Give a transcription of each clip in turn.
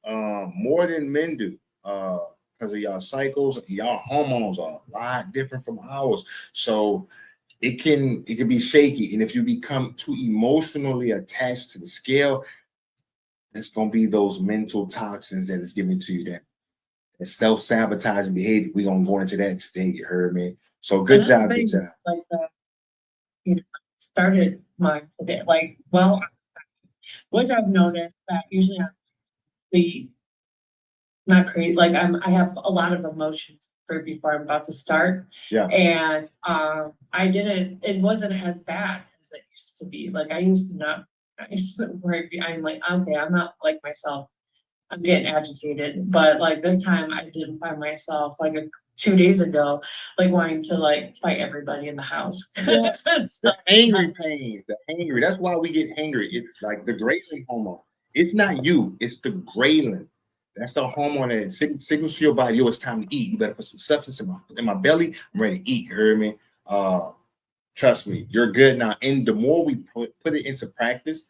more than men do. Because of y'all cycles, y'all hormones are a lot different from ours. So it can be shaky. And if you become too emotionally attached to the scale, it's gonna be those mental toxins that is given to you that self-sabotaging behavior. We're gonna go into that today, you heard me. So good job, good job. Like that, you know, started mine today. Like, well, which I've noticed that usually I'm the not crazy. Like I have a lot of emotions for before I'm about to start. Yeah. And I didn't, it wasn't as bad as it used to be. Like I used to not, I'm like, okay, I'm not like myself. I'm getting agitated. But like this time I didn't find myself like 2 days ago, like wanting to like fight everybody in the house. Yeah. The angry pain, the angry. That's why we get angry. It's like the ghrelin hormone. It's not you, it's the ghrelin. That's the hormone that signals to your body, yo, it's time to eat. You better put some substance in my belly. I'm ready to eat. You heard me? Trust me, you're good now. And the more we put it into practice,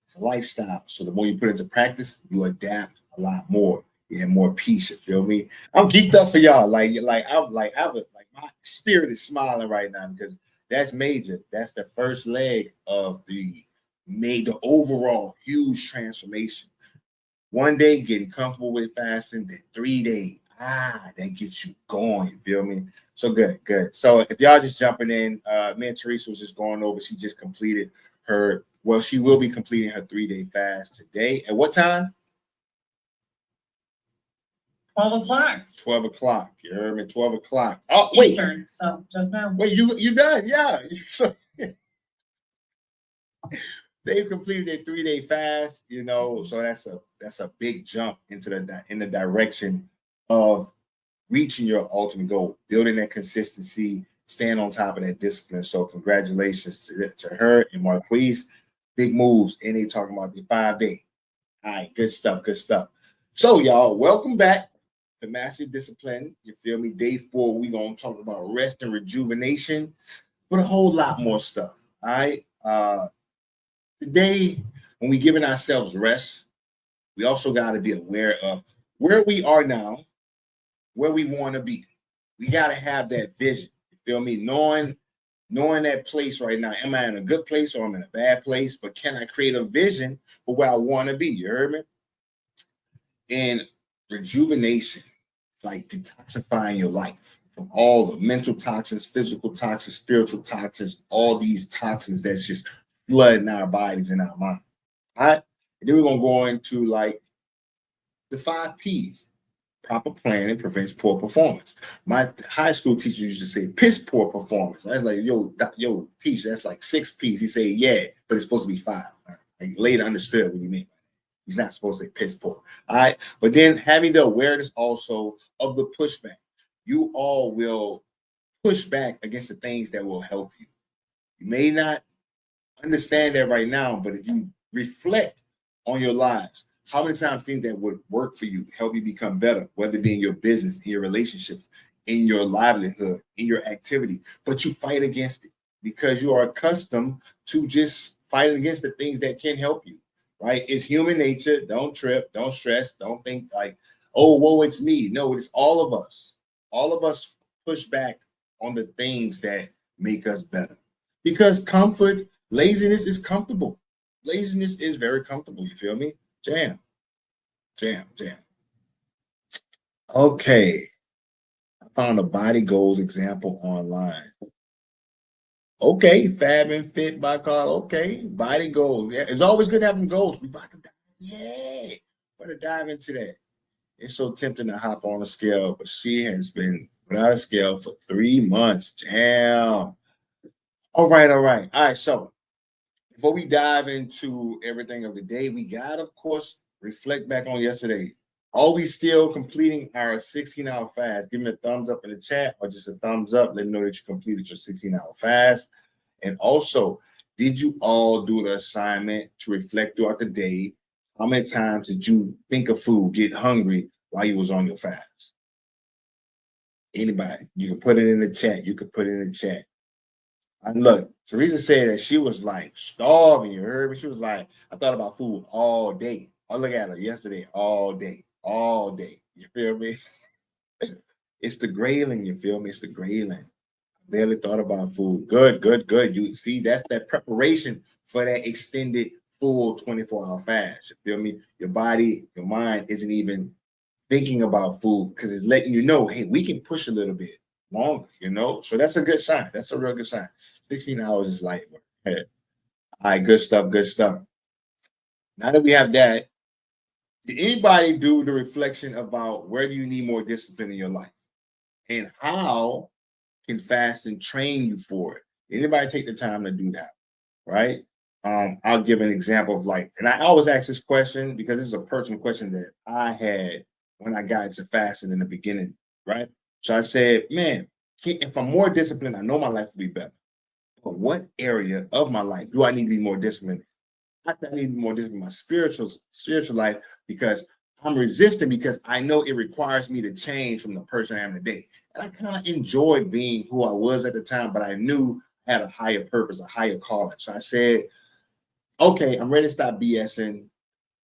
it's a lifestyle. So the more you put it into practice, you adapt a lot more. You have more peace. You feel me? I'm geeked up for y'all. Like my spirit is smiling right now because that's major. That's the first leg of the overall huge transformation. One day getting comfortable with fasting, then 3 days. That gets you going. You feel me? So good, good. So if y'all just jumping in, me and Teresa was just going over. She just completed she will be completing her 3 day fast today. At what time? 12 o'clock. 12 o'clock. You heard me? 12 o'clock. Oh, wait. Eastern, so just now. Wait, you done? Yeah. So, they've completed their 3 day fast, so that's a big jump in the direction of reaching your ultimate goal, building that consistency, staying on top of that discipline. So congratulations to her and Marquise. Big moves, and they talking about the 5 day. All right, good stuff, good stuff. So y'all, welcome back to Master Discipline. You feel me? Day 4, we gonna talk about rest and rejuvenation, but a whole lot more stuff. All right. Today, when we giving ourselves rest, we also got to be aware of where we are now, where we want to be. We got to have that vision. You feel me? Knowing that place right now. Am I in a good place or I'm in a bad place? But can I create a vision for where I want to be? You heard me? And rejuvenation, like detoxifying your life from all the mental toxins, physical toxins, spiritual toxins, all these toxins that's just flooding our bodies and our mind. All right. And then we're gonna go into like the 5 P's. Proper planning prevents poor performance. My high school teacher used to say piss poor performance. I was like, yo, teacher, that's like 6 P's. He said, yeah, but it's supposed to be 5. I later understood what he meant by that. He's not supposed to say piss poor. All right. But then having the awareness also of the pushback. You all will push back against the things that will help you. You may not understand that right now, but if you reflect on your lives, how many times things that would work for you, help you become better, whether it be in your business, in your relationships, in your livelihood, in your activity, but you fight against it because you are accustomed to just fighting against the things that can help you, right? It's human nature. Don't trip, don't stress, don't think like, oh, whoa, it's me. No, it's all of us. All of us push back on the things that make us better because laziness is comfortable. Laziness is very comfortable. You feel me? Jam. Okay. I found a body goals example online. Okay, Fab and Fit by Carl. Okay, body goals. Yeah, it's always good having goals. We about to dive. Yeah, better dive into that. It's so tempting to hop on a scale, but she has been without a scale for 3 months. Jam. All right. All right. So before we dive into everything of the day, we got, of course, reflect back on yesterday. Are we still completing our 16-hour fast? Give me a thumbs up in the chat or just a thumbs up. Let me know that you completed your 16-hour fast. And also, did you all do the assignment to reflect throughout the day? How many times did you think of food, get hungry while you was on your fast? Anybody? You can put it in the chat. And look, Teresa said that she was like starving. You heard me? She was like, I thought about food all day. I look at her yesterday all day, all day. You feel me? It's the grayling, you feel me? It's the grayling. Barely thought about food. Good, good, good. You see, that's that preparation for that extended full 24-hour fast. You feel me? Your body, your mind isn't even thinking about food because it's letting you know, hey, we can push a little bit longer, you know? So that's a good sign. That's a real good sign. 16 hours is light work. Hey. All right, good stuff, good stuff. Now that we have that, did anybody do the reflection about where do you need more discipline in your life? And how can fasting train you for it? Anybody take the time to do that, right? I'll give an example of like, and I always ask this question because this is a personal question that I had when I got into fasting in the beginning, right? So I said, man, if I'm more disciplined, I know my life will be better. But what area of my life do I need to be more disciplined? I think I need to be more disciplined in my spiritual life because I'm resistant because I know it requires me to change from the person I am today. And I kind of enjoyed being who I was at the time, but I knew I had a higher purpose, a higher calling. So I said, okay, I'm ready to stop BSing.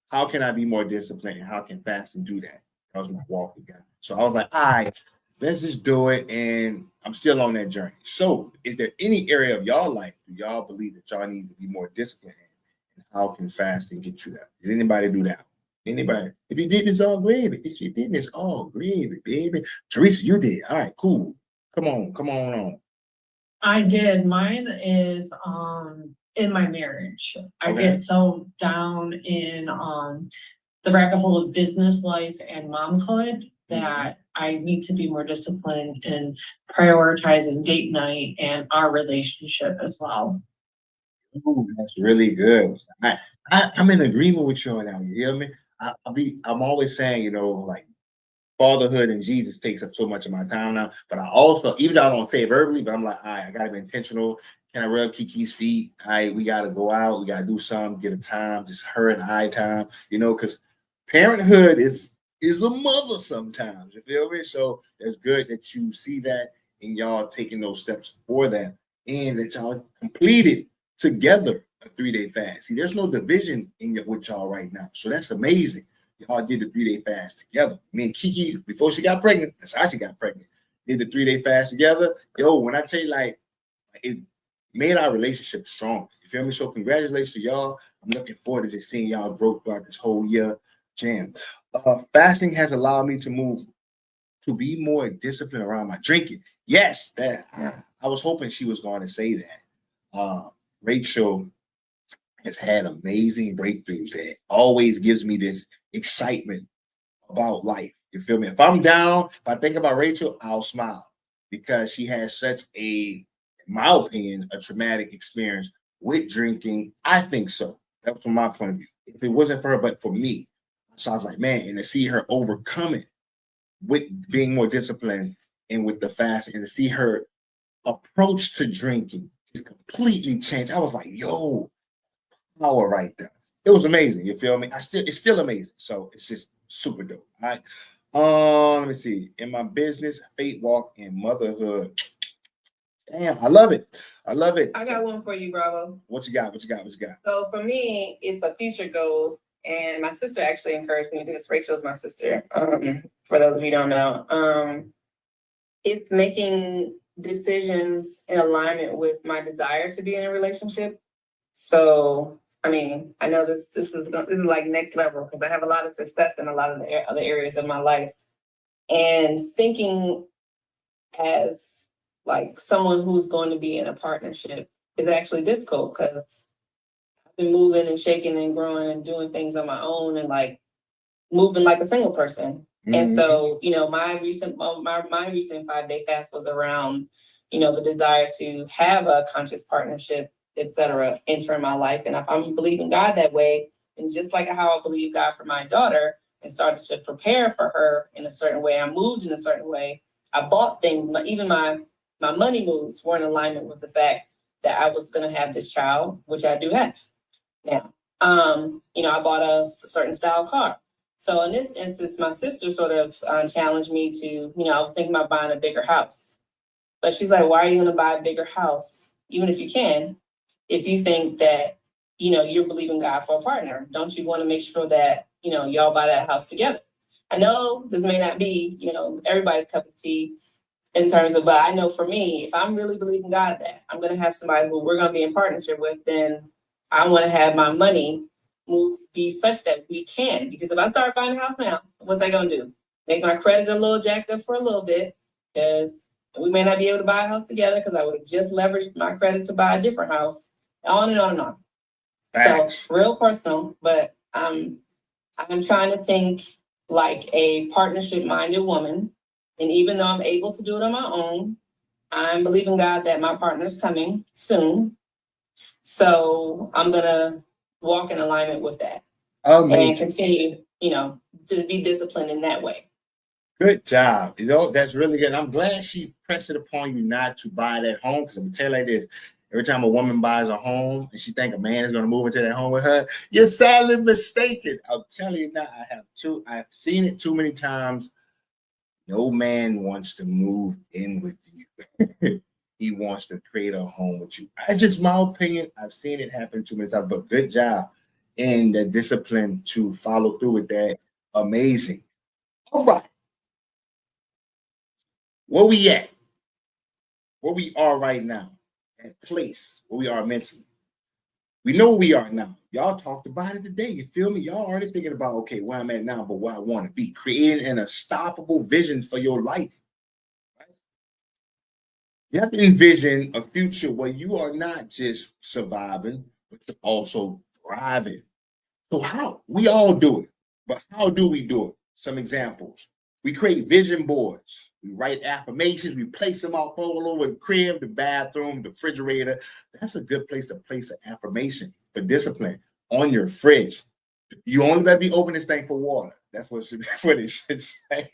How can I be more disciplined? And how can fasting do that? That was my walk with God. So I was like, all right, let's just do it. And I'm still on that journey. So is there any area of y'all life do y'all believe that y'all need to be more disciplined in? And how can fasting get you that? Did anybody do that? Anybody? If you did, it's all gravy. If you didn't, it's all gravy, baby. Teresa, you did. All right, cool. Come on. I did. Mine is in my marriage. I Okay. get so down in the rabbit hole of business life and momhood that I need to be more disciplined in prioritizing date night and our relationship as well. Ooh, that's really good. I'm in agreement with you on that. You hear me? I'm always saying, you know, like fatherhood and Jesus takes up so much of my time now. But I also, even though I don't say it verbally, but I'm like, all right, I gotta be intentional. Can I rub Kiki's feet? All right, we gotta go out, we gotta do something, get a time, just her and I time, you know, because parenthood is a mother sometimes. You feel me? So it's good that you see that and y'all taking those steps for that, and that y'all completed together a 3-day fast. See, there's no division in with y'all right now, so that's amazing. Y'all did the 3-day fast together. Me and Kiki, before she got pregnant, that's how she got pregnant. Did the 3-day fast together. Yo, when I tell you, like, it made our relationship strong. You feel me? So congratulations to y'all. I'm looking forward to just seeing y'all grow throughout this whole year. Jam. Fasting has allowed me to be more disciplined around my drinking. Yes, that I was hoping she was going to say that. Rachel has had amazing breakthroughs that always gives me this excitement about life. You feel me? If I'm down, if I think about Rachel, I'll smile because she has such in my opinion, a traumatic experience with drinking. I think so. That was from my point of view. If it wasn't for her, but for me, so I was like, man, and to see her overcome it with being more disciplined and with the fast, and to see her approach to drinking is completely changed. I was like, yo, power right there. It was amazing. You feel me? It's still amazing. So it's just super dope. All right. Let me see. In my business, faith walk, and motherhood. Damn, I love it. I love it. I got one for you, Bravo. What you got? So for me, it's a future goal, and my sister actually encouraged me to do this. Rachel's my sister. For those of you who don't know, it's making decisions in alignment with my desire to be in a relationship. So, I mean, I know this is like next level because I have a lot of success in a lot of the other areas of my life, and thinking as like someone who's going to be in a partnership is actually difficult because I've been moving and shaking and growing and doing things on my own and like moving like a single person. Mm-hmm. And so, you know, my recent 5-day fast was around, you know, the desire to have a conscious partnership, etc., enter my life. And if I'm believing God that way, and just like how I believe God for my daughter and started to prepare for her in a certain way, I moved in a certain way. I bought things, even my money moves were in alignment with the fact that I was going to have this child, which I do have now. You know, I bought a certain style car. So in this instance, my sister sort of challenged me to, you know, I was thinking about buying a bigger house. But she's like, why are you going to buy a bigger house, even if you can, if you think that, you know, you're believing God for a partner? Don't you want to make sure that, y'all buy that house together. I know this may not be, everybody's cup of tea in terms of, but I know for me, if I'm really believing God that I'm going to have somebody who we're going to be in partnership with, then I want to have my money moves be such that we can. Because if I start buying a house now, what's that going to do? Make my credit a little jacked up for a little bit, because we may not be able to buy a house together because I would have just leveraged my credit to buy a different house, on and on and on. Facts. So real personal, but I'm trying to think like a partnership-minded woman. And even though I'm able to do it on my own, I'm believing God that my partner's coming soon. So I'm gonna walk in alignment with that and Amazing. continue, to be disciplined in that way. Good job. That's really good. I'm glad she pressed it upon you not to buy that home, because I'm gonna tell you like this. Every time a woman buys a home and she think a man is going to move into that home with her, you're sadly mistaken. I'm telling you now, I've seen it too many times. No man wants to move in with you. He wants to create a home with you. That's just my opinion. I've seen it happen too many times, but good job. And the discipline to follow through with that. Amazing. All right. Where we at? Where we are right now. That place where we are mentally. We know where we are now. Y'all talked about it today. You feel me? Y'all already thinking about, okay, where I'm at now, but where I want to be. Creating an unstoppable vision for your life. Right? You have to envision a future where you are not just surviving, but you're also thriving. So how? We all do it. But how do we do it? Some examples. We create vision boards. We write affirmations. We place them all over the crib, the bathroom, the refrigerator. That's a good place to place an affirmation for discipline on your fridge. You only let me open this thing for water. That's what it should say.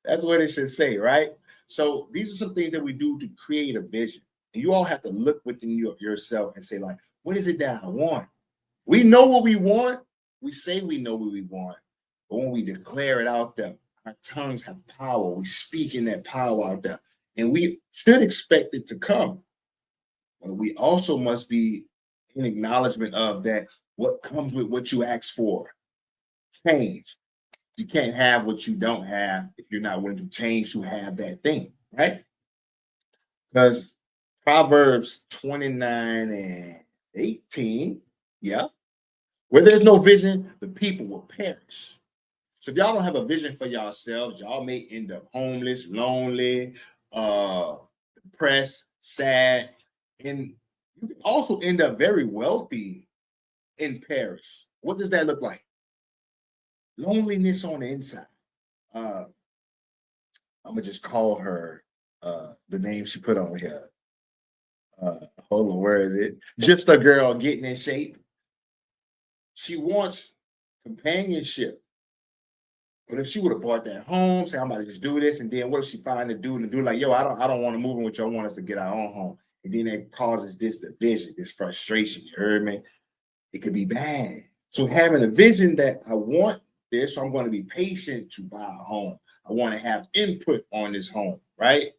That's what it should say, right? So these are some things that we do to create a vision. And you all have to look within yourself and say, like, what is it that I want? We know what we want. We say we know what we want. But when we declare it out there, our tongues have power. We speak in that power out there. And we should expect it to come. But we also must be in acknowledgement of that what comes with what you ask for. Change. You can't have what you don't have if you're not willing to change to have that thing, right? Because Proverbs 29 and 18, yeah. Where there's no vision, the people will perish. So if y'all don't have a vision for yourselves, y'all may end up homeless, lonely, depressed, sad, and you can also end up very wealthy and perish. What does that look like? Loneliness on the inside. I'm gonna just call her the name she put on here. Hold on, where is it? Just a girl getting in shape. She wants companionship. But if she would have bought that home, say I'm about to just do this, and then what if she find a dude and do like, yo, I don't want to move in with you. I want us to get our own home. And then that causes this division, this frustration. You heard me? It could be bad. So having a vision that I want this, so I'm going to be patient to buy a home. I want to have input on this home, right?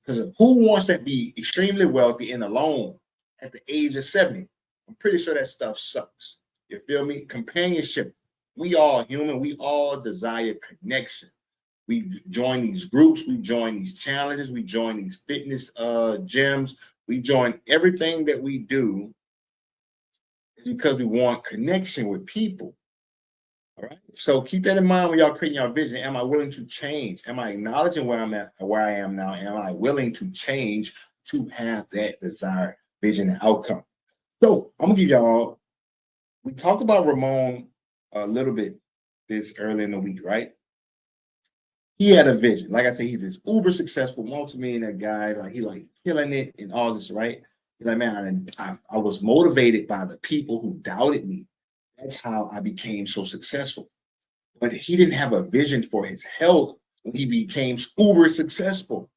Because who wants to be extremely wealthy and alone at the age of 70? I'm pretty sure that stuff sucks. You feel me? Companionship. We all human. We all desire connection. We join these groups. We join these challenges. We join these fitness gyms. We join everything that we do is because we want connection with people. All right. So keep that in mind when y'all creating your vision. Am I willing to change? Am I acknowledging where I'm at, where I am now? Am I willing to change to have that desired vision and outcome? So I'm gonna give y'all. We talked about Ramon a little bit this early in the week, right? He had a vision. Like I said, he's this uber successful multimillionaire guy. Like he like killing it and all this, right? He's like, man, I was motivated by the people who doubted me. That's how I became so successful. But he didn't have a vision for his health when he became uber successful.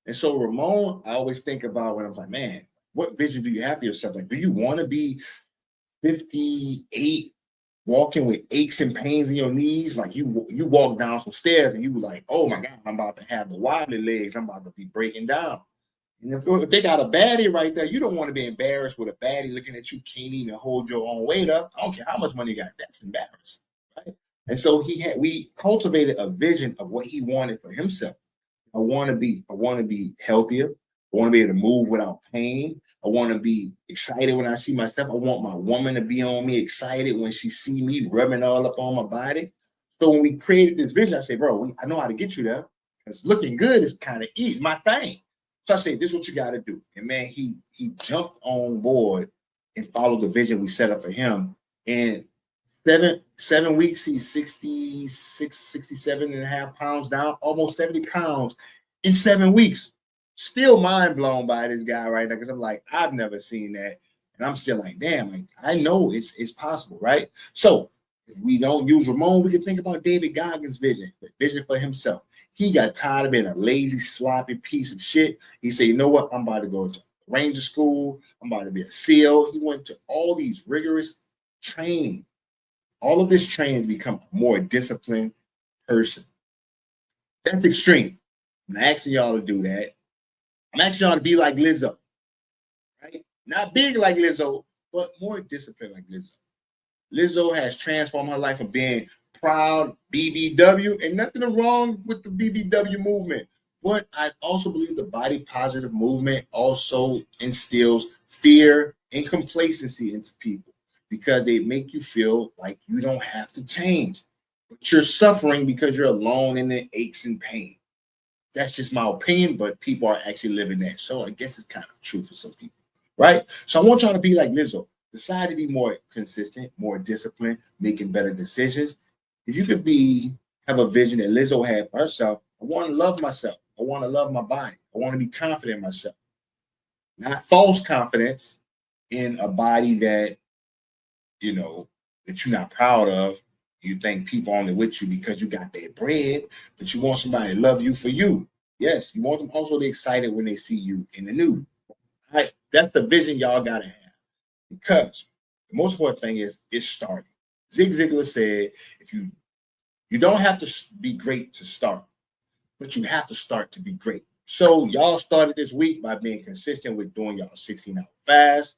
And so Ramon, I always think about when I was like, man, what vision do you have for yourself? Like, do you want to be 58 walking with aches and pains in your knees? Like you walk down some stairs and you were like, oh my God, I'm about to have the wobbly legs. I'm about to be breaking down. And if they got a baddie right there, you don't want to be embarrassed with a baddie looking at you, can't even hold your own weight up. I don't care how much money you got. That's embarrassing, right? And so we cultivated a vision of what he wanted for himself. I want to be healthier. I want to be able to move without pain. I want to be excited when I see myself. I want my woman to be on me, excited when she see me rubbing all up on my body. So when we created this vision, I say, bro, I know how to get you there. Because looking good is kind of easy, my thing. So I say, this is what you got to do. And man, he jumped on board and followed the vision we set up for him. And 7 weeks, he's 67 and a half pounds down, almost 70 pounds in 7 weeks. Still mind blown by this guy right now, because I'm like, I've never seen that. And I'm still like, damn, like, I know it's possible, right? So if we don't use Ramon, we can think about David Goggins' vision, the vision for himself. He got tired of being a lazy, sloppy piece of shit. He said, you know what? I'm about to go to Ranger school. I'm about to be a SEAL. He went to all these rigorous training. All of this training to become a more disciplined person. That's extreme. I'm asking y'all to do that. I'm asking y'all to be like Lizzo, right? Not big like Lizzo, but more disciplined like Lizzo. Lizzo has transformed her life from being proud BBW, and nothing wrong with the BBW movement. But I also believe the body positive movement also instills fear and complacency into people, because they make you feel like you don't have to change, but you're suffering because you're alone in the aches and pain. That's just my opinion, but people are actually living that. So I guess it's kind of true for some people, right? So I want y'all to be like Lizzo. Decide to be more consistent, more disciplined, making better decisions. If you could have a vision that Lizzo had for herself, I want to love myself. I want to love my body. I want to be confident in myself. Not false confidence in a body that, that you're not proud of. You think people only with you because you got their bread, but you want somebody to love you for you. Yes, you want them also to be excited when they see you in the nude. All right, that's the vision y'all gotta have. Because the most important thing is it's starting. Zig Ziglar said, if you don't have to be great to start, but you have to start to be great. So y'all started this week by being consistent with doing y'all 16-hour fast.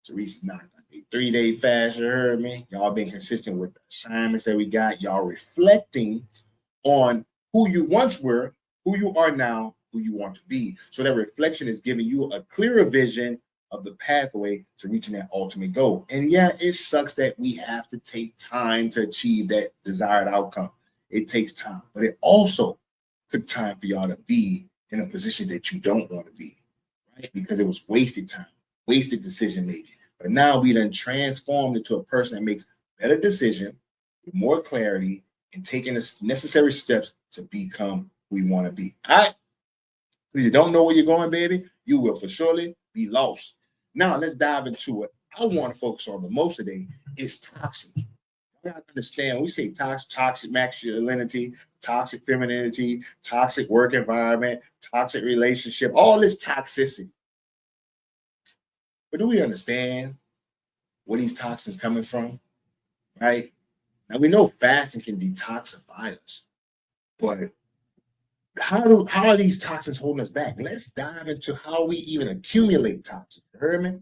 Teresa's not gonna be 3-day fast, you heard me? Y'all been consistent with the assignments that we got. Y'all reflecting on who you once were, who you are now, who you want to be. So that reflection is giving you a clearer vision of the pathway to reaching that ultimate goal. And yeah, it sucks that we have to take time to achieve that desired outcome. It takes time, but it also took time for y'all to be in a position that you don't want to be, right? Because it was wasted time, wasted decision making. But now we done transformed into a person that makes better decisions, with more clarity, and taking the necessary steps to become who we want to be. All right? If you don't know where you're going, baby, you will for surely be lost. Now let's dive into it. I want to focus on the most today is toxic. You gotta understand, when we say toxic masculinity, toxic femininity, toxic work environment, toxic relationship, all this toxicity. But do we understand where these toxins coming from? Right? Now we know fasting can detoxify us, but how are these toxins holding us back? Let's dive into how we even accumulate toxins. You heard me?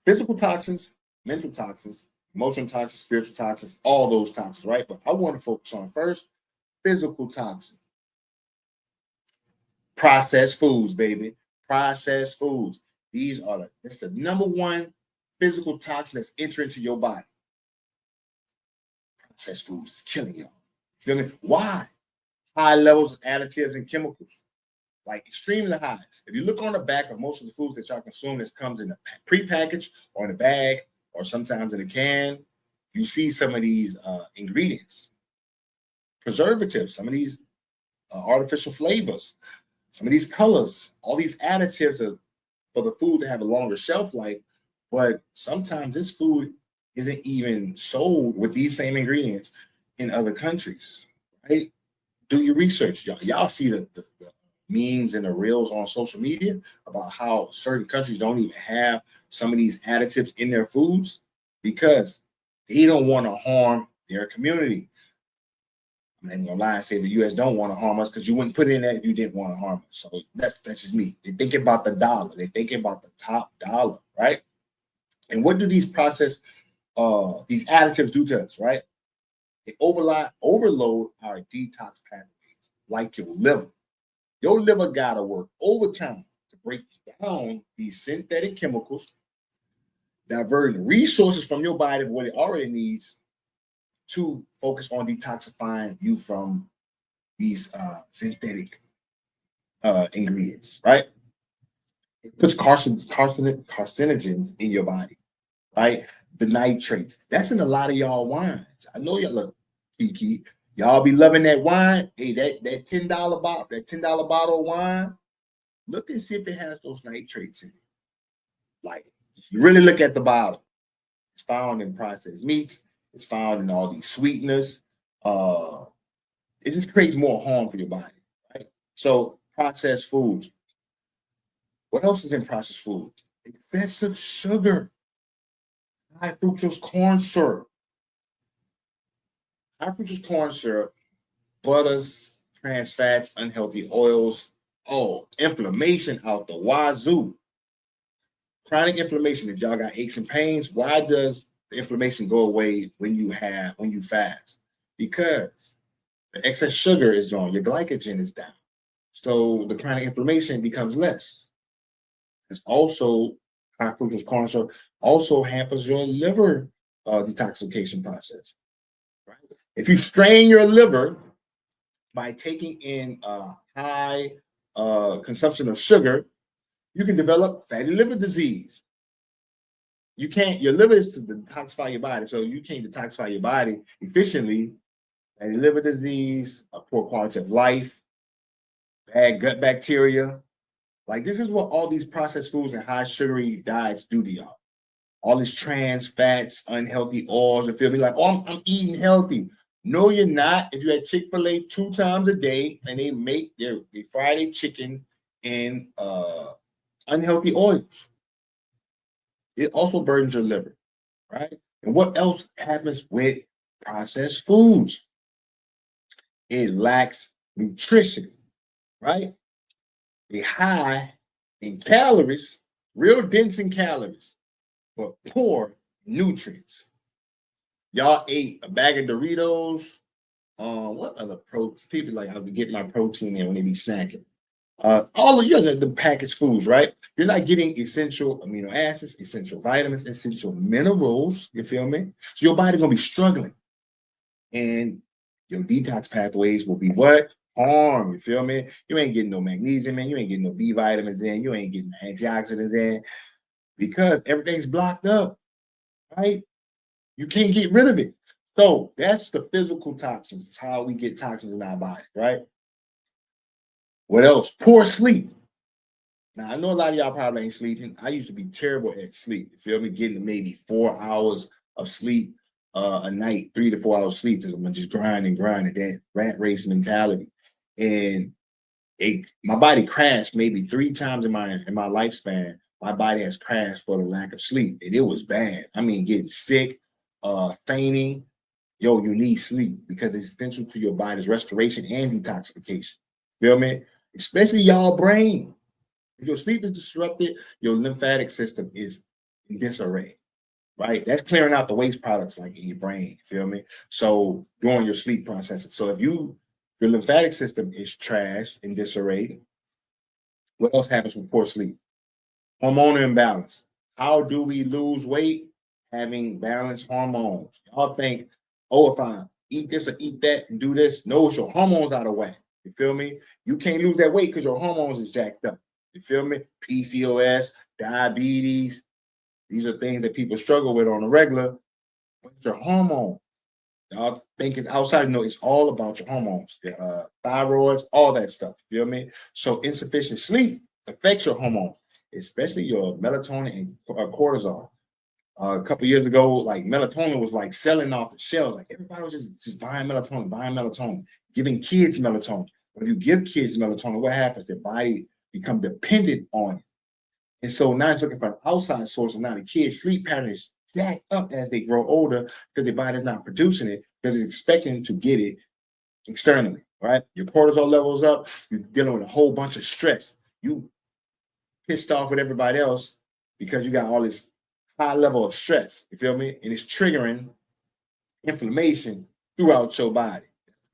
Physical toxins, mental toxins, emotional toxins, spiritual toxins, all those toxins, right? But I want to focus on first physical toxins. Processed foods, baby. Processed foods. It's the number one physical toxin that's entering into your body. Processed foods is killing y'all. Feel me? Why? High levels of additives and chemicals, like extremely high. If you look on the back of most of the foods that y'all consume, this comes in a pre-packaged or in a bag or sometimes in a can, you see some of these ingredients, preservatives, some of these artificial flavors, some of these colors, all these additives are for the food to have a longer shelf life. But sometimes this food isn't even sold with these same ingredients in other countries, right? Do your research. Y'all see the memes and the reels on social media about how certain countries don't even have some of these additives in their foods because they don't want to harm their community. I'm not even gonna lie and say the U.S. don't want to harm us because you wouldn't put it in there if you didn't want to harm us. So that's just me. They're thinking about the dollar. They're thinking about the top dollar, right? And what do these processed these additives do to us, right? They overload our detox pathways, like your liver. Your liver gotta work overtime to break down these synthetic chemicals, diverting resources from your body of what it already needs to focus on detoxifying you from these synthetic ingredients, right? It puts carcinogens in your body, right? The nitrates. That's in a lot of y'all wines. I know y'all look Kiki. Y'all be loving that wine. Hey, that $10 bottle, that $10 bottle of wine. Look and see if it has those nitrates in it. Like, you really look at the bottle. It's found in processed meats. It's found in all these sweeteners. It just creates more harm for your body, right? So processed foods. What else is in processed food? Excessive sugar, high fructose corn syrup. High fructose corn syrup, butters, trans fats, unhealthy oils. Oh, inflammation out the wazoo. Chronic inflammation. If y'all got aches and pains, why does the inflammation go away when you fast? Because the excess sugar is gone, your glycogen is down. So the chronic inflammation becomes less. It's also high fructose corn syrup also hampers your liver detoxification process. Right? If you strain your liver by taking in high consumption of sugar, you can develop fatty liver disease. Your liver is to detoxify your body, so you can't detoxify your body efficiently. Fatty liver disease, a poor quality of life, bad gut bacteria. Like, this is what all these processed foods and high sugary diets do to y'all. All these trans fats, unhealthy oils, and feel me like, oh, I'm eating healthy. No, you're not. If you had Chick-fil-A 2 times a day and they make their fried chicken in unhealthy oils, it also burdens your liver, right? And what else happens with processed foods? It lacks nutrition, right? They're high in calories, real dense in calories, but poor nutrients. Y'all ate a bag of Doritos. What other protein? People like I'll be getting my protein in when they be snacking. All of the packaged foods, right? You're not getting essential amino acids, essential vitamins, essential minerals. You feel me? So your body gonna be struggling, and your detox pathways will be what? Harm. You feel me? You ain't getting no magnesium in. You ain't getting no B vitamins in. You ain't getting antioxidants in because everything's blocked up, right? You can't get rid of it. So that's the physical toxins. It's how we get toxins in our body, right? What else? Poor sleep. Now, I know a lot of y'all probably ain't sleeping. I used to be terrible at sleep. You feel me? Getting maybe 4 hours of sleep a night, 3 to 4 hours sleep, because I'm just grinding, that rat race mentality. And my body crashed maybe 3 times in my lifespan. My body has crashed for the lack of sleep, and it was bad. I mean, getting sick, fainting. Yo, you need sleep because it's essential to your body's restoration and detoxification. Feel me? Especially y'all brain. If your sleep is disrupted, your lymphatic system is in disarray, right? That's clearing out the waste products like in your brain. Feel me? So during your sleep processing. So if your lymphatic system is trash and disarray, what else happens with poor sleep? Hormonal imbalance. How do we lose weight? Having balanced hormones. Y'all think, oh, if I eat this or eat that and do this, no, it's your hormones out of whack. You feel me? You can't lose that weight because your hormones is jacked up. You feel me? PCOS, diabetes. These are things that people struggle with on a regular. What's your hormone? Y'all think it's outside. No, it's all about your hormones, your thyroids, all that stuff. You feel me? So insufficient sleep affects your hormones, especially your melatonin and cortisol. A couple years ago, like melatonin was like selling off the shelves. Like everybody was just buying melatonin, giving kids melatonin. When you give kids melatonin, what happens? Their body become dependent on it. And so now it's looking for an outside source, and now the kids' sleep pattern is jacked up as they grow older because their body's not producing it because it's expecting to get it externally, right? Your cortisol levels up, you're dealing with a whole bunch of stress. You pissed off with everybody else because you got all this high level of stress. You feel me? And it's triggering inflammation throughout your body.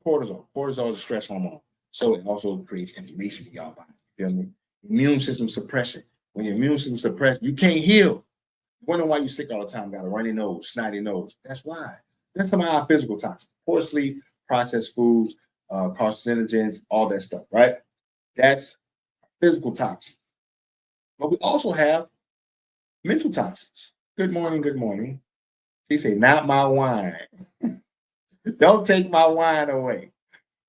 Cortisol is a stress hormone. So it also creates inflammation in your body. You feel me? Immune system suppression. When your immune system suppressed, you can't heal. You wonder why you're sick all the time, got a runny nose, snotty nose. That's why. That's some of our physical toxins. Poor sleep, processed foods, carcinogens, all that stuff, right? That's physical toxins. But we also have mental toxins. Good morning, good morning. He say, not my wine. Don't take my wine away.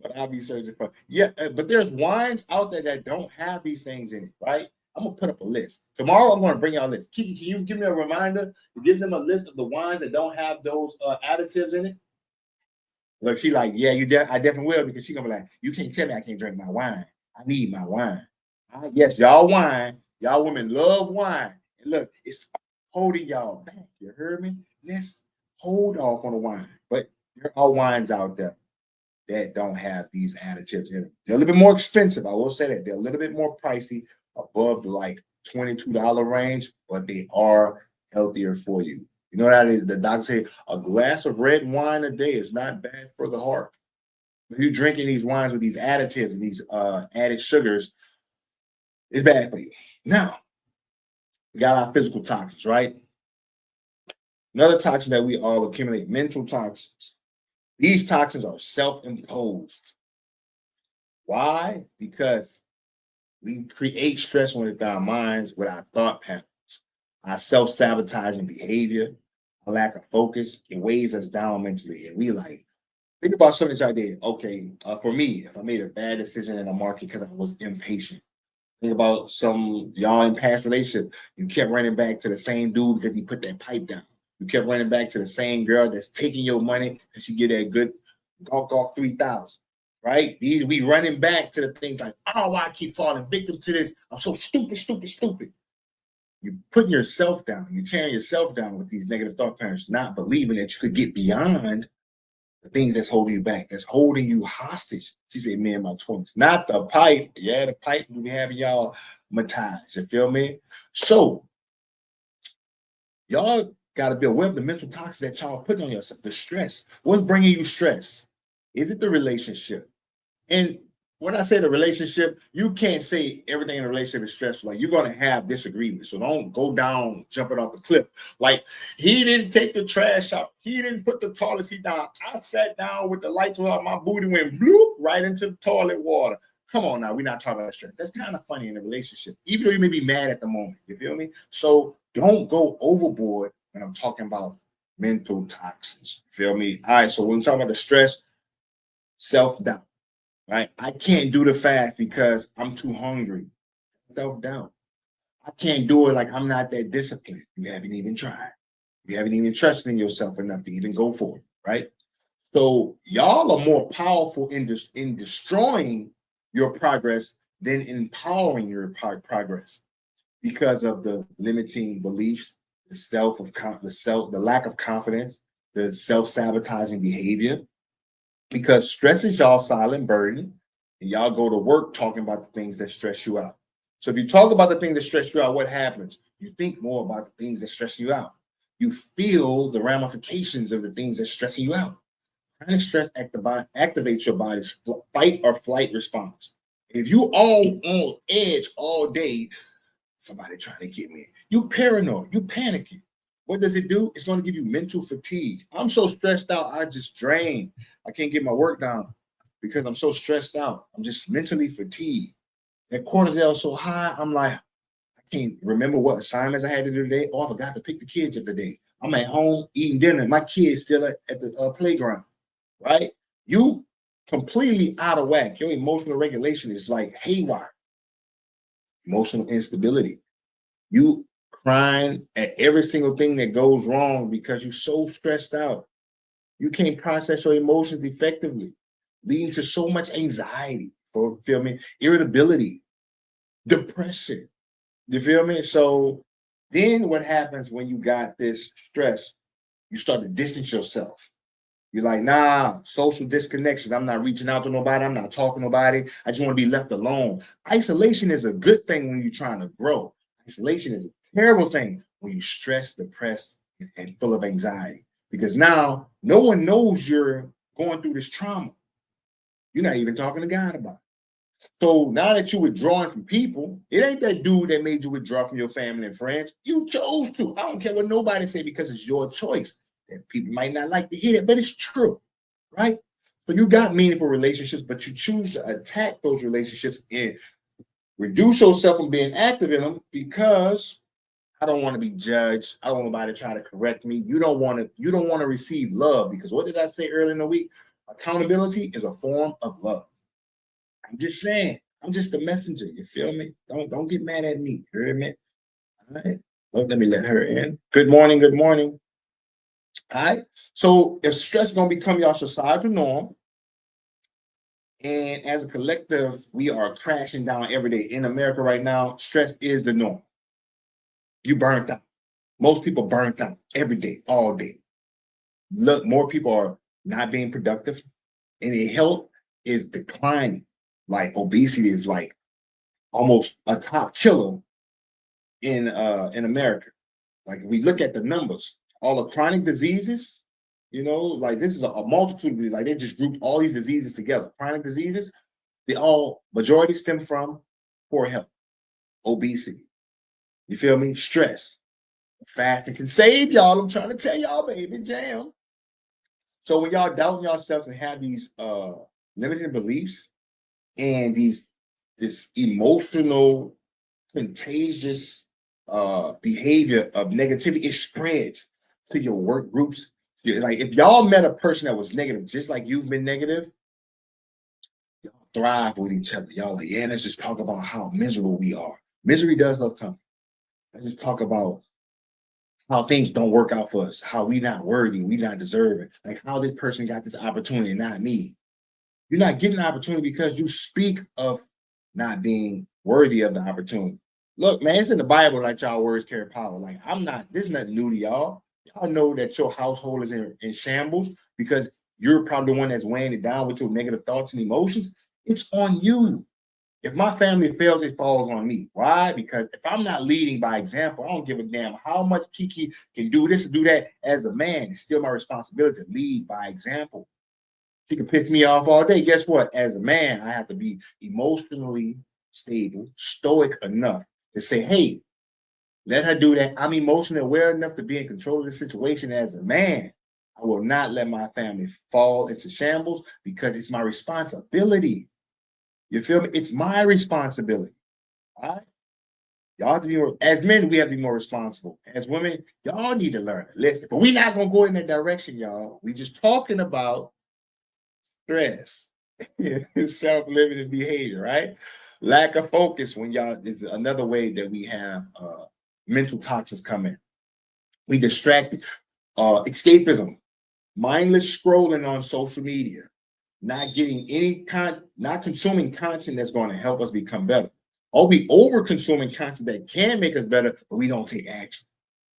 But I'll be searching for. Yeah, but there's wines out there that don't have these things in it, right? I'm gonna put up a list. Tomorrow I'm gonna bring y'all a list. Kiki, can you give me a reminder to give them a list of the wines that don't have those additives in it? Look, she like, yeah, I definitely will, because she gonna be like, you can't tell me I can't drink my wine. I need my wine. Yes, y'all wine. Y'all women love wine. And look, it's holding y'all back. You heard me? Let's hold off on the wine. But there are wines out there that don't have these additives in them. They're a little bit more expensive. I will say that. They're a little bit more pricey, above the like $22 range, but they are healthier for you. You know that is, the doctor say a glass of red wine a day is not bad for the heart. If you're drinking these wines with these additives and these added sugars, it's bad for you. Now, we got our physical toxins, right? Another toxin that we all accumulate, mental toxins. These toxins are self-imposed. Why? Because we create stress with our minds, with our thought patterns, our self-sabotaging behavior, a lack of focus. It weighs us down mentally. And we like, think about something that I did. Okay, for me, if I made a bad decision in the market because I was impatient. Think about some y'all in past relationship. You kept running back to the same dude because he put that pipe down. You kept running back to the same girl that's taking your money because she get that good Gawk 3000, right? These we running back to the things like, oh, why I keep falling victim to this? I'm so stupid. You're putting yourself down. You're tearing yourself down with these negative thought patterns, not believing that you could get beyond the things that's holding you back, that's holding you hostage. She said, me in my 20s. Not the pipe. Yeah, the pipe we be having y'all massage. You feel me? So y'all got to be aware of the mental toxins that y'all putting on yourself. The stress. What's bringing you stress? Is it the relationship? And when I say the relationship, you can't say everything in a relationship is stressful. Like, you're going to have disagreements. So don't go down, jumping off the cliff. Like, he didn't take the trash out. He didn't put the toilet seat down. I sat down with the lights on. My booty went bloop right into the toilet water. Come on now. We're not talking about stress. That's kind of funny in a relationship, even though you may be mad at the moment. You feel me? So don't go overboard when I'm talking about mental toxins. You feel me? All right. So when we talk about the stress, self-doubt. Right? I can't do the fast because I'm too hungry. Self-doubt. I can't do it, like I'm not that disciplined. You haven't even tried. You haven't even trusted in yourself enough to even go for it, right? So y'all are more powerful in destroying your progress than empowering your progress, because of the limiting beliefs, the lack of confidence, the self-sabotaging behavior. Because stress is y'all silent burden, and y'all go to work talking about the things that stress you out. So if you talk about the things that stress you out, what happens? You think more about the things that stress you out. You feel the ramifications of the things that stress you out. Chronic stress activates your body's fight or flight response. If you all on edge all day, somebody trying to get me, you paranoid, you panicking. What does it do? It's going to give you mental fatigue. I'm so stressed out, I just drain. I can't get my work done because I'm so stressed out. I'm just mentally fatigued. That cortisol is so high, I'm like, I can't remember what assignments I had to do today. Oh, I forgot to pick the kids up today. I'm at home eating dinner. My kids still at the playground, right? You completely out of whack. Your emotional regulation is like haywire. Emotional instability. You crying at every single thing that goes wrong because you're so stressed out. You can't process your emotions effectively, leading to so much anxiety, feel me? Irritability, depression. You feel me? So then what happens when you got this stress? You start to distance yourself. You're like, nah, social disconnections. I'm not reaching out to nobody. I'm not talking to nobody. I just want to be left alone. Isolation is a good thing when you're trying to grow. Isolation is a terrible thing when you're stressed, depressed, and full of anxiety. Because now no one knows you're going through this trauma. You're not even talking to God about it. So now that you're withdrawing from people, it ain't that dude that made you withdraw from your family and friends. You chose to. I don't care what nobody say because it's your choice. And people might not like to hear it, but it's true, right? So you got meaningful relationships, but you choose to attack those relationships and reduce yourself from being active in them because I don't want to be judged. I don't want nobody to try to correct me. You don't want to receive love because what did I say earlier in the week? Accountability is a form of love. I'm just saying. I'm just a messenger. You feel me? Don't get mad at me. You hear me? All right. Well, let me let her in. Good morning. Good morning. All right. So if stress is going to become your societal norm, and as a collective, we are crashing down every day in America right now. Stress is the norm. You burnt out. Most people burnt out every day, all day. Look, more people are not being productive, and their health is declining. Like obesity is like almost a top killer in America. Like if we look at the numbers, all the chronic diseases, like this is a multitude of these. Like they just grouped all these diseases together. Chronic diseases, majority stem from poor health, obesity. You feel me? Stress. Fasting can save y'all. I'm trying to tell y'all, baby, jam. So when y'all doubting yourselves and have these limiting beliefs and this emotional, contagious behavior of negativity, it spreads to your work groups. Like if y'all met a person that was negative, just like you've been negative, y'all thrive with each other. Y'all like, yeah, let's just talk about how miserable we are. Misery does love company. Let's just talk about how things don't work out for us, how we not worthy, we not deserving, like how this person got this opportunity and not me. You're not getting the opportunity because you speak of not being worthy of the opportunity. Look, man, it's in the Bible like y'all words carry power. Like this is nothing new to y'all. Y'all know that your household is in shambles because you're probably the one that's weighing it down with your negative thoughts and emotions. It's on you. If my family fails, it falls on me. Why? Because if I'm not leading by example, I don't give a damn how much Kiki can do this and do that. As a man, it's still my responsibility to lead by example. She can piss me off all day. Guess what? As a man, I have to be emotionally stable, stoic enough to say, hey, let her do that. I'm emotionally aware enough to be in control of the situation as a man. I will not let my family fall into shambles because it's my responsibility. You feel me? It's my responsibility. All right? Y'all have to be more, as men, we have to be more responsible. As women, y'all need to learn to listen. But we're not gonna go in that direction, y'all. We just talking about stress, self-limiting behavior, right? Lack of focus when y'all is another way that we have mental toxins come in. We distracted, escapism, mindless scrolling on social media, not getting not consuming content that's going to help us become better. Or we over consuming content that can make us better, but we don't take action.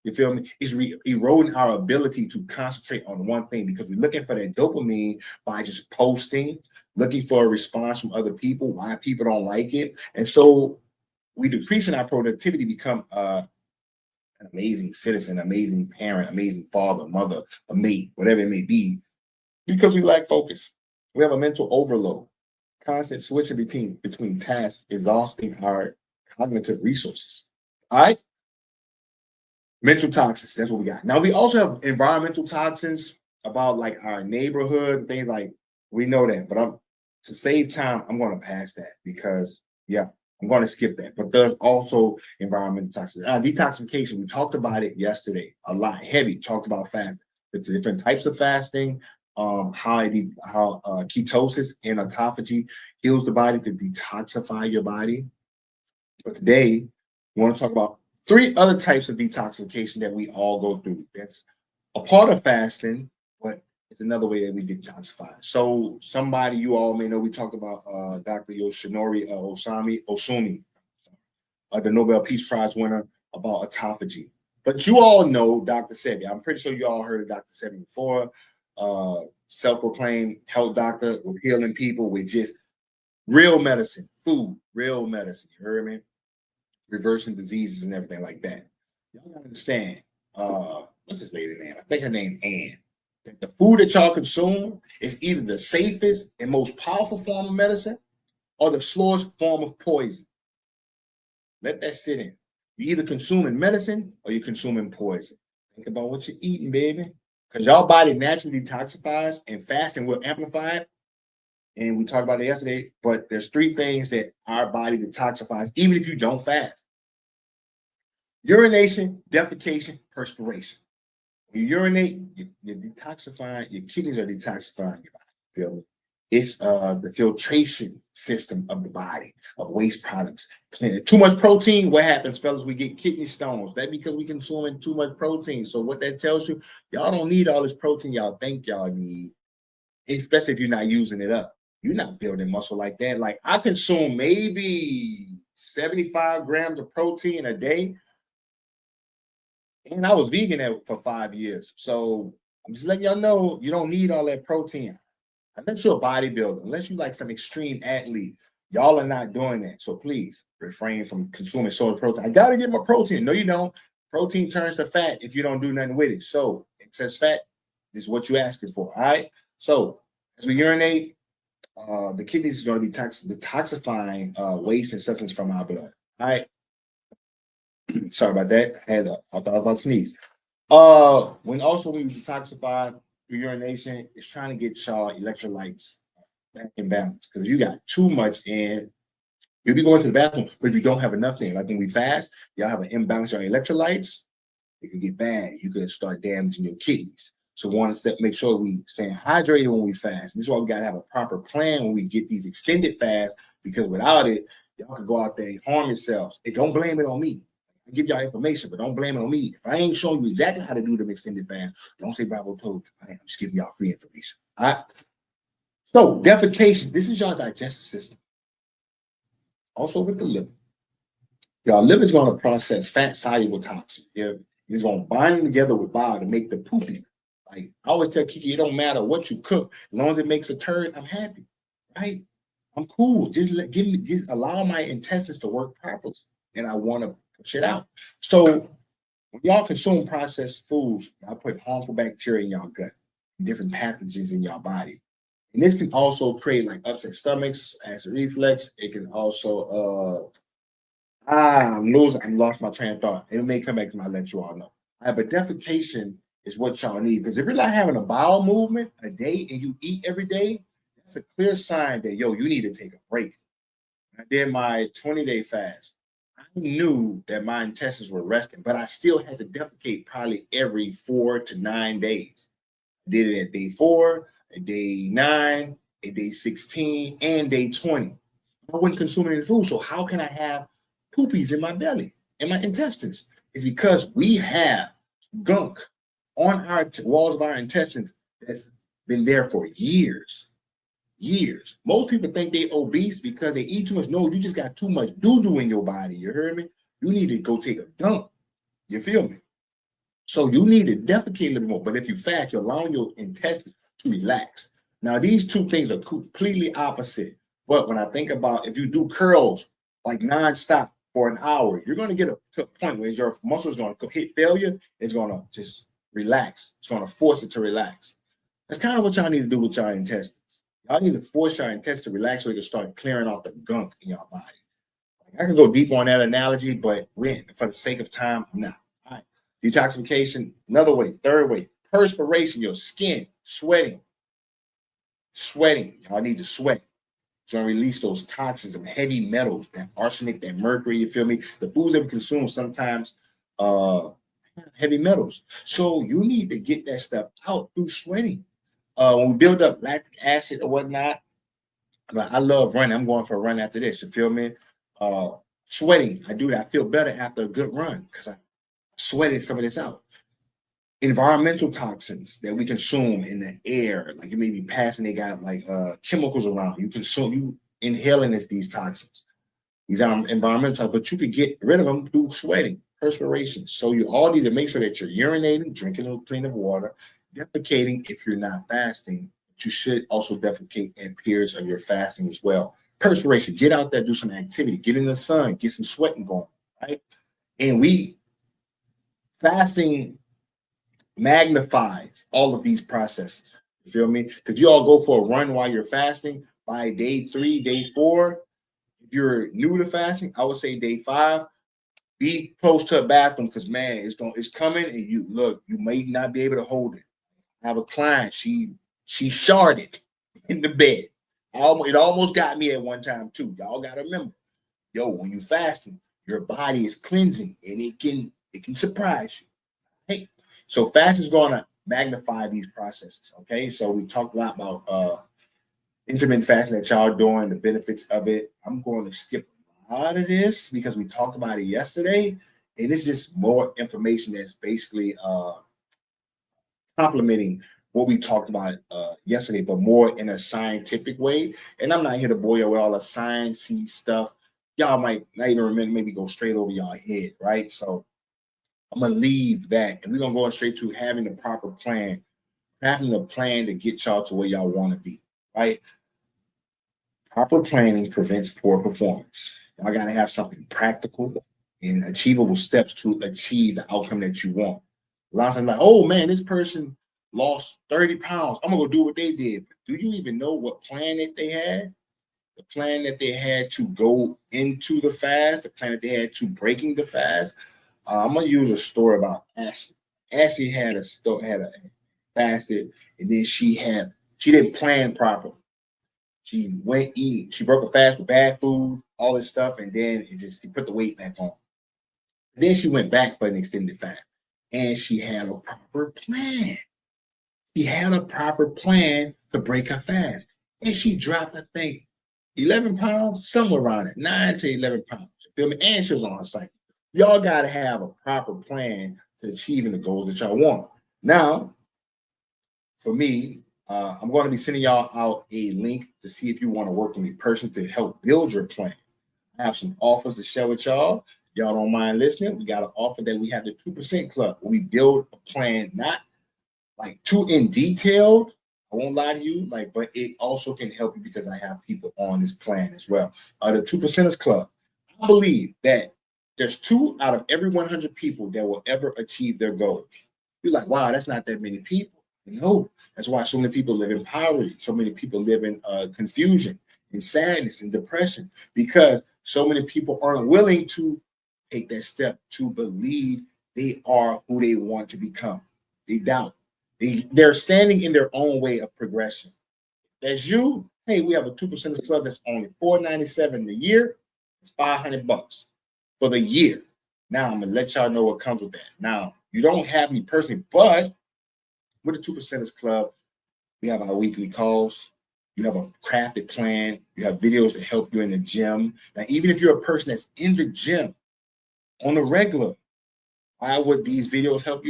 You feel me? It's eroding our ability to concentrate on one thing because we're looking for that dopamine by just posting, looking for a response from other people, why people don't like it. And so we decreasing our productivity, become an amazing citizen, amazing parent, amazing father, mother, a mate, whatever it may be, because we lack focus. We have a mental overload, constant switching between tasks, exhausting our cognitive resources. All right? Mental toxins, that's what we got. Now, we also have environmental toxins about like our neighborhood, things like we know that, but to save time, I'm going to pass that because, yeah, I'm going to skip that. But there's also environmental toxins. Detoxification, we talked about it yesterday a lot, heavy, talked about fasting. It's different types of fasting, how ketosis and autophagy heals the body to detoxify your body. But today, we want to talk about 3 other types of detoxification that we all go through. That's a part of fasting, but it's another way that we detoxify. So somebody you all may know, we talked about Dr. Yoshinori Ohsumi, the Nobel Peace Prize winner, about autophagy. But you all know Dr. Sebi. I'm pretty sure you all heard of Dr. Sebi before. Self-proclaimed health doctor with healing people with just real medicine, food, real medicine. You heard me? Reversing diseases and everything like that. Y'all gotta understand. What's his lady name? I think her name Ann. That the food that y'all consume is either the safest and most powerful form of medicine or the slowest form of poison. Let that sit in. You're either consuming medicine or you're consuming poison. Think about what you're eating, baby. Because y'all body naturally detoxifies and fasting will amplify it. And we talked about it yesterday, but there's 3 things that our body detoxifies, even if you don't fast. Urination, defecation, perspiration. When you urinate, you're detoxifying, your kidneys are detoxifying your body. Feel me? It's the filtration system of the body, of waste products. Too much protein, what happens, fellas? We get kidney stones. That's because we consuming too much protein. So what that tells you, y'all don't need all this protein y'all think y'all need, especially if you're not using it up. You're not building muscle like that. Like I consume maybe 75 grams of protein a day. And I was vegan for 5 years. So I'm just letting y'all know you don't need all that protein. Unless you're a bodybuilder, unless you like some extreme athlete, y'all are not doing that. So please refrain from consuming so much protein. I gotta get my protein. No, you don't. Protein turns to fat if you don't do nothing with it. So excess fat is what you're asking for. All right. So as we urinate, the kidneys is going to be detoxifying waste and substance from our blood. All right. Sorry about that. I thought I was about to sneeze. When we detoxify through urination, it's trying to get y'all electrolytes back in balance. Because if you got too much in, you'll be going to the bathroom, but you don't have enough in. Like when we fast, y'all have an imbalance on electrolytes, it can get bad. You could start damaging your kidneys. So we want to make sure we stay hydrated when we fast. This is why we got to have a proper plan when we get these extended fasts, because without it, y'all can go out there and harm yourselves. And don't blame it on me. I give y'all information, but don't blame it on me. If I ain't showing you exactly how to do them extended fast, don't say Bravo told you. I'm just giving y'all free information. All right. So defecation, this is y'all digestive system. Also with the liver. Y'all liver is going to process fat-soluble toxins. It's going to bind them together with bile to make the poopy. Like I always tell Kiki, it don't matter what you cook, as long as it makes a turd, I'm happy. Right? I'm cool. Just allow my intestines to work properly, and I want to push it out. So when y'all consume processed foods, I put harmful bacteria in y'all gut, different pathogens in y'all body. And this can also create like upset stomachs, acid reflux. It can also I lost my train of thought. It may come back to my let you all know. But defecation is what y'all need. Because if you're not having a bowel movement a day and you eat every day, that's a clear sign that you need to take a break. I did my 20-day fast. I knew that my intestines were resting, but I still had to defecate probably every 4 to 9 days. I did it at day 4, at day 9, at day 16, and day 20. I wasn't consuming any food, so how can I have poopies in my belly, in my intestines? It's because we have gunk on our walls of our intestines that's been there for years. Most people think they obese because they eat too much. No, you just got too much doo-doo in your body. You heard me? You need to go take a dump. You feel me? So you need to defecate a little more. But if you fast, you're allowing your intestines to relax. Now, these two things are completely opposite. But when I think about if you do curls like nonstop for an hour, you're going to get to a point where your muscles going to hit failure. It's going to just relax. It's going to force it to relax. That's kind of what y'all need to do with your intestines. Y'all need to force your intestines to relax so you can start clearing off the gunk in your body. I can go deep on that analogy, but for the sake of time, I'm not. All right. Detoxification, another way, third way, perspiration, your skin, sweating. Y'all need to sweat. It's going to release those toxins, the heavy metals, that arsenic, that mercury, you feel me? The foods that we consume sometimes have heavy metals. So you need to get that stuff out through sweating. When we build up lactic acid or whatnot, I love running. I'm going for a run after this. You feel me? Sweating, I do that. I feel better after a good run because I sweated some of this out. Environmental toxins that we consume in the air, like you may be passing, they got like chemicals around. You inhaling these toxins. These are environmental, but you could get rid of them through sweating, perspiration. So you all need to make sure that you're urinating, drinking plenty of water, defecating if you're not fasting. But you should also defecate in periods of your fasting as well. Perspiration, get out there, do some activity, get in the sun, get some sweating going, right? And we fasting magnifies all of these processes. You feel me? Because you all go for a run while you're fasting. By day 3, day 4, if you're new to fasting, I would say day 5, be close to a bathroom because man, it's coming, and you may not be able to hold it. I have a client, she sharded in the bed. It almost got me at one time too. Y'all gotta remember, when you fasting, your body is cleansing and it can surprise you. Hey, so fast is gonna magnify these processes. Okay, so we talked a lot about intermittent fasting that y'all doing, the benefits of it. I'm going to skip a lot of this because we talked about it yesterday, and it's just more information that's basically complementing what we talked about yesterday, but more in a scientific way. And I'm not here to bore you with all the sciencey stuff. Y'all might not even remember, maybe go straight over y'all head, right? So I'm gonna leave that, and we're gonna go straight to having the proper plan, having a plan to get y'all to where y'all want to be, right? Proper planning prevents poor performance. Y'all gotta have something practical and achievable steps to achieve the outcome that you want. A lot of times, like, oh man, this person lost 30 pounds. I'm gonna go do what they did. Do you even know what plan that they had? The plan that they had to go into the fast, the plan that they had to breaking the fast. I'm gonna use a story about Ashley. Ashley had a fasted, and then she didn't plan properly. She went eating. She broke a fast with bad food, all this stuff, and then she put the weight back on. And then she went back for an extended fast, and she had a proper plan. She had a proper plan to break her fast, and she dropped, I think, 11 pounds, somewhere around it, 9 to 11 pounds. You feel me? And she was on her cycle. Y'all got to have a proper plan to achieving the goals that y'all want. Now, for me, I'm going to be sending y'all out a link to see if you want to work with me personally to help build your plan. I have some offers to share with y'all. Y'all don't mind listening. We got an offer that we have the 2% Club, where we build a plan, not like too in detailed. I won't lie to you, but it also can help you because I have people on this plan as well. The 2%ers Club. I believe that there's 2 out of every 100 people that will ever achieve their goals. You're like, wow, that's not that many people. No, that's why so many people live in poverty. So many people live in confusion and sadness and depression, because so many people aren't willing to take that step to believe they are who they want to become. They doubt. They're standing in their own way of progression. That's you. Hey, we have a 2% Club that's only $497 a year. It's $500 for the year. Now I'm gonna let y'all know what comes with that. Now, you don't have me personally, but with the 2% Club, we have our weekly calls. You have a crafted plan. You have videos that help you in the gym. Now, even if you're a person that's in the gym on the regular, why would these videos help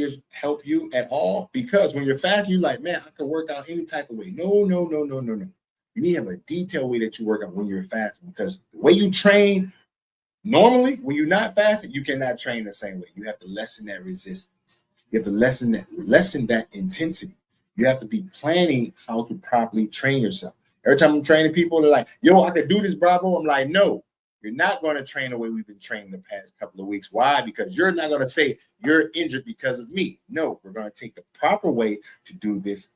you at all? Because when you're fasting, you're like, man, I can work out any type of way. No. You need to have a detailed way that you work out when you're fasting, because the way you train normally, when you're not fasting, you cannot train the same way. You have to lessen that resistance. You have to lessen that intensity. You have to be planning how to properly train yourself. Every time I'm training people, they're like, yo, I could do this, Bravo. I'm like, no, you're not going to train the way we've been training the past couple of weeks. Why? Because you're not going to say you're injured because of me. No, we're going to take the proper way to do this.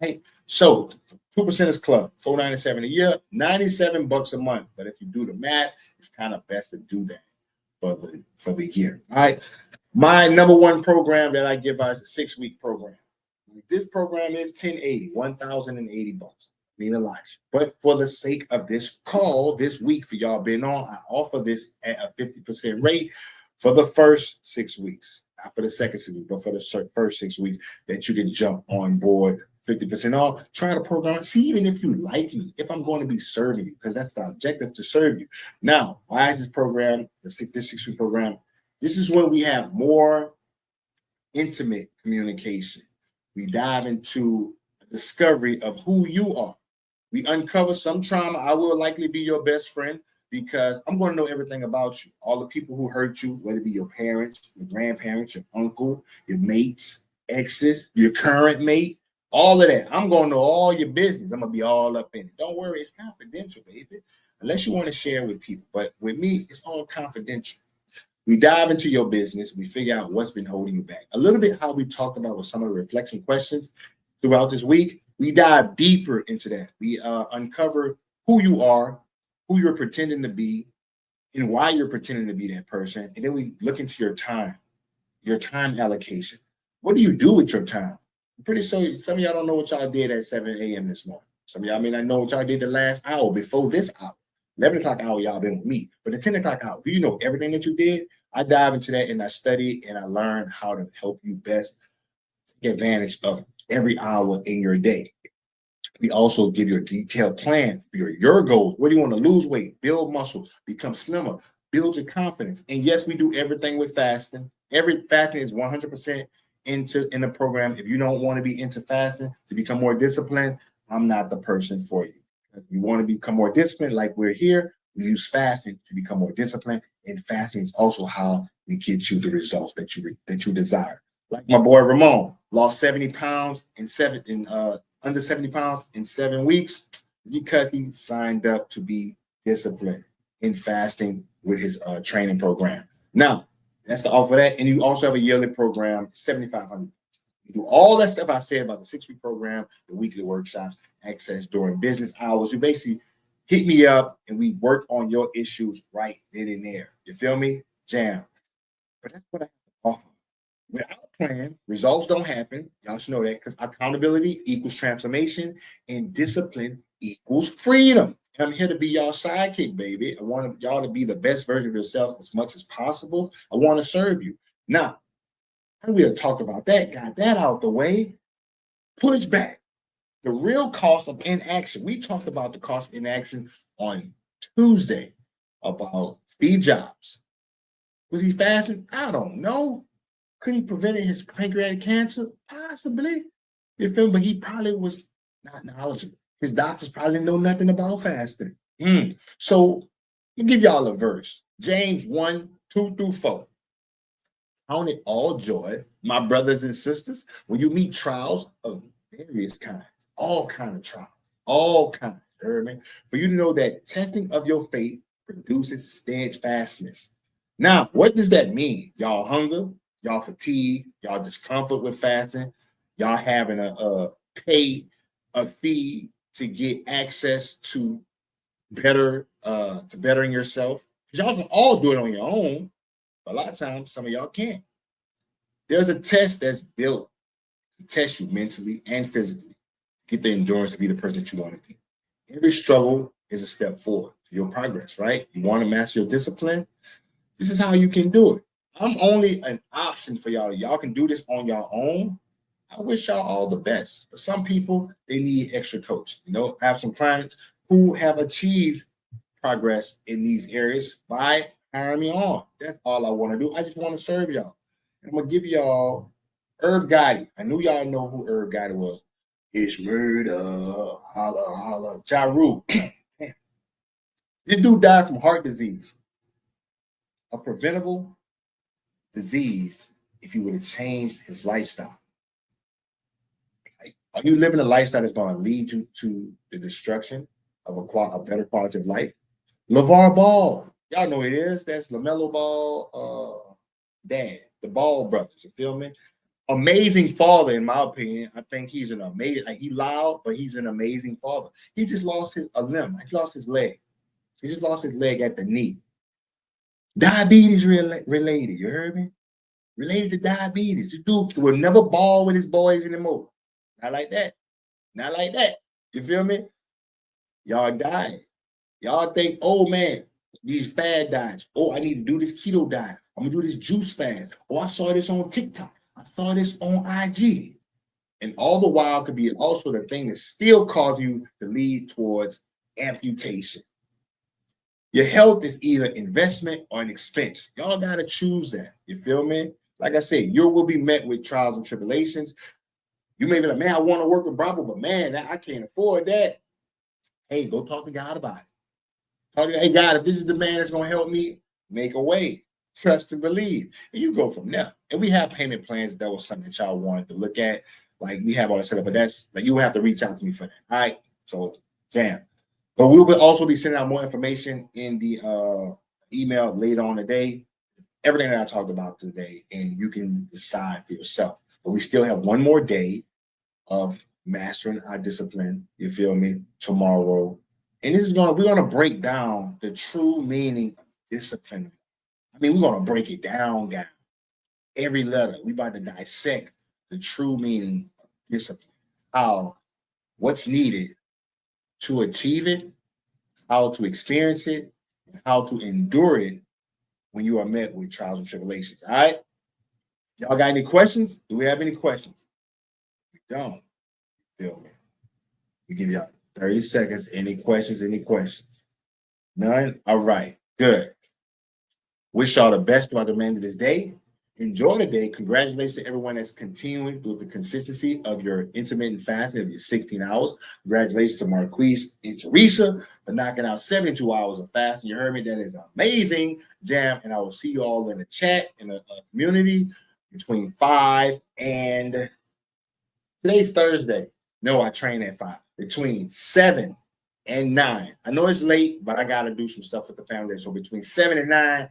Right? So 2% Club, $497 a year, $97 a month. But if you do the math, it's kind of best to do that for the year. All right. My number one program that I give out is the 6-week program. This program is $1,080. Mean a lot. But for the sake of this call this week for y'all being on, I offer this at a 50% rate for the first 6 weeks. Not for the second 6 weeks, but for the first 6 weeks, that you can jump on board 50% off. Try the program. See even if you like me, if I'm going to be serving you, because that's the objective, to serve you. Now, why is this program, this 6-week program? This is when we have more intimate communication. We dive into a discovery of who you are. We uncover some trauma. I will likely be your best friend because I'm going to know everything about you. All the people who hurt you, whether it be your parents, your grandparents, your uncle, your mates, exes, your current mate, all of that. I'm going to know all your business. I'm going to be all up in it. Don't worry, it's confidential, baby. Unless you want to share with people. But with me, it's all confidential. We dive into your business. We figure out what's been holding you back. A little bit how we talked about with some of the reflection questions throughout this week. We dive deeper into that. We uncover who you are, who you're pretending to be, and why you're pretending to be that person. And then we look into your time allocation. What do you do with your time? I'm pretty sure some of y'all don't know what y'all did at 7 a.m. this morning. Some of y'all may not know what y'all did the last hour before this hour. 11 o'clock hour, y'all been with me. But the 10 o'clock hour, do you know everything that you did? I dive into that and I study and I learn how to help you best take advantage of every hour in your day. We also give you a detailed plan for your goals. What do you want to lose weight, build muscle, become slimmer, build your confidence? And yes, we do everything with fasting. Every fasting is 100% in the program. If you don't want to be into fasting to become more disciplined, I'm not the person for you. If you want to become more disciplined, like we're here, we use fasting to become more disciplined. And fasting is also how we get you the results that you desire. Like my boy Ramon lost 70 pounds under 70 pounds in 7 weeks because he signed up to be disciplined in fasting with his training program. Now, that's the offer that. And you also have a yearly program, 7,500. You do all that stuff I said about the 6-week program, the weekly workshops, access during business hours. You basically hit me up and we work on your issues right then and there. You feel me? Jam. But that's what I have to offer. Without a plan, results don't happen. Y'all should know that because accountability equals transformation and discipline equals freedom. And I'm here to be y'all sidekick, baby. I want y'all to be the best version of yourself as much as possible. I want to serve you. Now, we'll talk about that. Got that out the way. Push back. The real cost of inaction. We talked about the cost of inaction on Tuesday about Steve Jobs. Was he fasting? I don't know. Could he prevent his pancreatic cancer? Possibly. You feel me? But he probably was not knowledgeable. His doctors probably know nothing about fasting. So let me give y'all a verse. James 1:2-4. Count it all joy, my brothers and sisters, when you meet trials of various kinds, all kinds of trials, all kinds. You heard me? For you to know that testing of your faith produces steadfastness. Now, what does that mean? Y'all hunger, y'all fatigue, y'all discomfort with fasting, y'all having a pay a fee to get access to bettering yourself. Because y'all can all do it on your own. But a lot of times, some of y'all can't. There's a test that's built to test you mentally and physically. Get the endurance to be the person that you want to be. Every struggle is a step forward to your progress, right? You want to master your discipline? This is how you can do it. I'm only an option for y'all. Y'all can do this on your own. I wish y'all all the best. But some people, they need extra coach. You know, I have some clients who have achieved progress in these areas by hiring me on. That's all I want to do. I just want to serve y'all. I'm going to give y'all Irv Gotti. I knew y'all know who Irv Gotti was. It's murder. Holla, holla. Ja Rule. This dude died from heart disease. A preventable disease if you would have changed his lifestyle. Like, are you living a lifestyle that's going to lead you to the destruction of a better quality of life? LeVar Ball. Y'all know who it is. That's LaMelo Ball dad, the Ball brothers. You feel me? Amazing father, in my opinion. I think he's an amazing, like he loud, but he's an amazing father. He just lost a limb. He lost his leg. He just lost his leg at the knee. Diabetes related, you heard me? Related to diabetes. This dude will never ball with his boys anymore. Not like that. Not like that. You feel me? Y'all dying. Y'all think, oh man, these fad diets. Oh, I need to do this keto diet. I'm gonna do this juice fast. Oh, I saw this on TikTok. I saw this on IG. And all the while could be also the thing that still cause you to lead towards amputation. Your health is either investment or an expense. Y'all gotta choose that. You feel me? Like I said, you will be met with trials and tribulations. You may be like, man, I want to work with Bravo, but man, I can't afford that. Hey, go talk to God about it. Talk to, hey, God, if this is the man that's gonna help me, make a way. Trust and believe. And you go from there. And we have payment plans. That was something that y'all wanted to look at. Like we have all that set up, but that's like you have to reach out to me for that. All right. So damn. But we will also be sending out more information in the email later on today. everything that I talked about today, and you can decide for yourself. But we still have one more day of mastering our discipline. You feel me? Tomorrow, and we're gonna break down the true meaning of discipline. I mean, we're gonna break it down. Every letter. We about to dissect the true meaning of discipline. What's needed to achieve it, how to experience it, and how to endure it when you are met with trials and tribulations. All right. Y'all got any questions? Do we have any questions? We don't. Feel me? We give y'all 30 seconds. Any questions? Any questions? None? All right. Good. Wish y'all the best throughout the remainder of this day. Enjoy the day. Congratulations to everyone that's continuing with the consistency of your intermittent fasting of your 16 hours. Congratulations to Marquise and Teresa for knocking out 72 hours of fasting. You heard me. That is amazing, Jam. And I will see you all in the chat, in the community between 5 and today's Thursday. No, I train at 5. Between 7 and 9. I know it's late, but I got to do some stuff with the family. So between 7 and 9,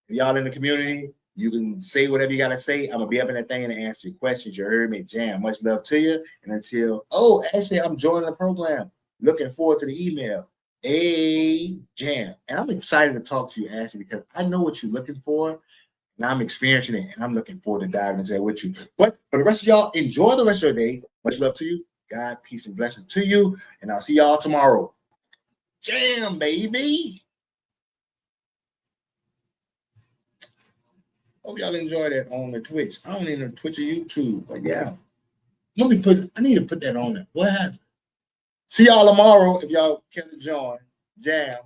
if y'all in the community, you can say whatever you got to say. I'm going to be up in that thing and answer your questions. You heard me, Jam. Much love to you. And actually, I'm joining the program. Looking forward to the email. Hey, Jam. And I'm excited to talk to you, Ashley, because I know what you're looking for. And I'm experiencing it. And I'm looking forward to diving into it with you. But for the rest of y'all, enjoy the rest of your day. Much love to you. God, peace, and blessings to you. And I'll see y'all tomorrow. Jam, baby. Hope y'all enjoy that on the Twitch. I don't even know Twitch or YouTube, but yeah. I need to put that on there. What happened? See y'all tomorrow if y'all can join. Jam.